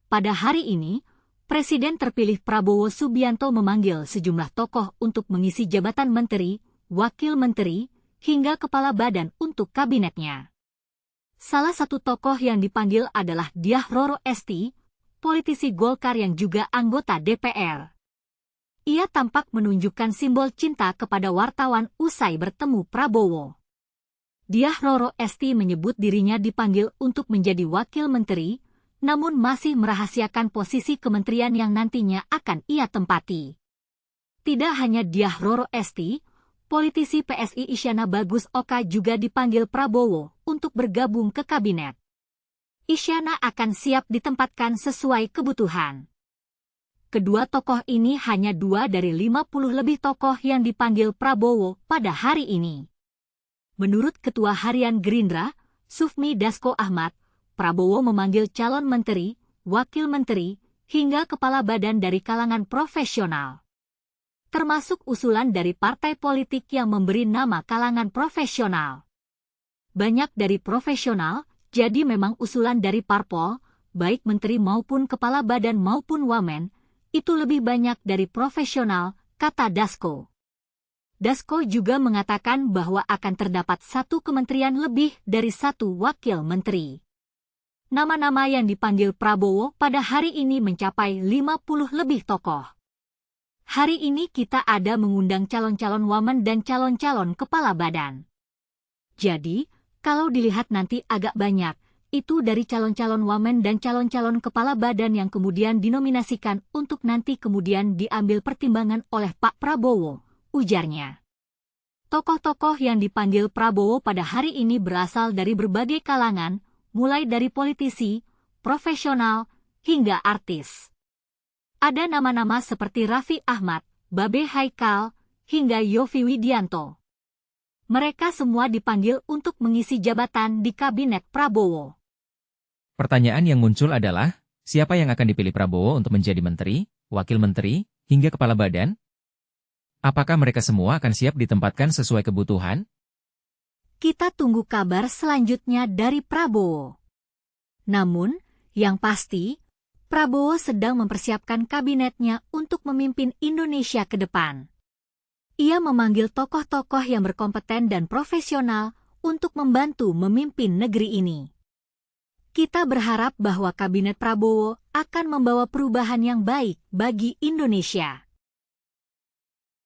Pada hari ini, Presiden terpilih Prabowo Subianto memanggil sejumlah tokoh untuk mengisi jabatan menteri, wakil menteri, hingga kepala badan untuk kabinetnya. Salah satu tokoh yang dipanggil adalah Dyah Roro Esti, politisi Golkar yang juga anggota DPR. Ia tampak menunjukkan simbol cinta kepada wartawan usai bertemu Prabowo. Dyah Roro Esti menyebut dirinya dipanggil untuk menjadi wakil menteri, namun masih merahasiakan posisi kementerian yang nantinya akan ia tempati. Tidak hanya Dyah Roro Esti, politisi PSI Isyana Bagus Oka juga dipanggil Prabowo untuk bergabung ke kabinet. Isyana akan siap ditempatkan sesuai kebutuhan. Kedua tokoh ini hanya 2 dari 50 lebih tokoh yang dipanggil Prabowo pada hari ini. Menurut Ketua Harian Gerindra, Sufmi Dasko Ahmad, Prabowo memanggil calon menteri, wakil menteri, hingga kepala badan dari kalangan profesional. Termasuk usulan dari partai politik yang memberi nama kalangan profesional. Banyak dari profesional, jadi memang usulan dari parpol, baik menteri maupun kepala badan maupun wamen, itu lebih banyak dari profesional, kata Dasko. Dasko juga mengatakan bahwa akan terdapat 1 kementerian lebih dari 1 wakil menteri. Nama-nama yang dipanggil Prabowo pada hari ini mencapai 50 lebih tokoh. Hari ini kita ada mengundang calon-calon wamen dan calon-calon kepala badan. Jadi, kalau dilihat nanti agak banyak, itu dari calon-calon wamen dan calon-calon kepala badan yang kemudian dinominasikan untuk nanti kemudian diambil pertimbangan oleh Pak Prabowo, ujarnya. Tokoh-tokoh yang dipanggil Prabowo pada hari ini berasal dari berbagai kalangan, mulai dari politisi, profesional, hingga artis. Ada nama-nama seperti Raffi Ahmad, Babe Haikal, hingga Yovie Widianto. Mereka semua dipanggil untuk mengisi jabatan di kabinet Prabowo. Pertanyaan yang muncul adalah, siapa yang akan dipilih Prabowo untuk menjadi menteri, wakil menteri, hingga kepala badan? Apakah mereka semua akan siap ditempatkan sesuai kebutuhan? Kita tunggu kabar selanjutnya dari Prabowo. Namun, yang pasti, Prabowo sedang mempersiapkan kabinetnya untuk memimpin Indonesia ke depan. Ia memanggil tokoh-tokoh yang berkompeten dan profesional untuk membantu memimpin negeri ini. Kita berharap bahwa kabinet Prabowo akan membawa perubahan yang baik bagi Indonesia.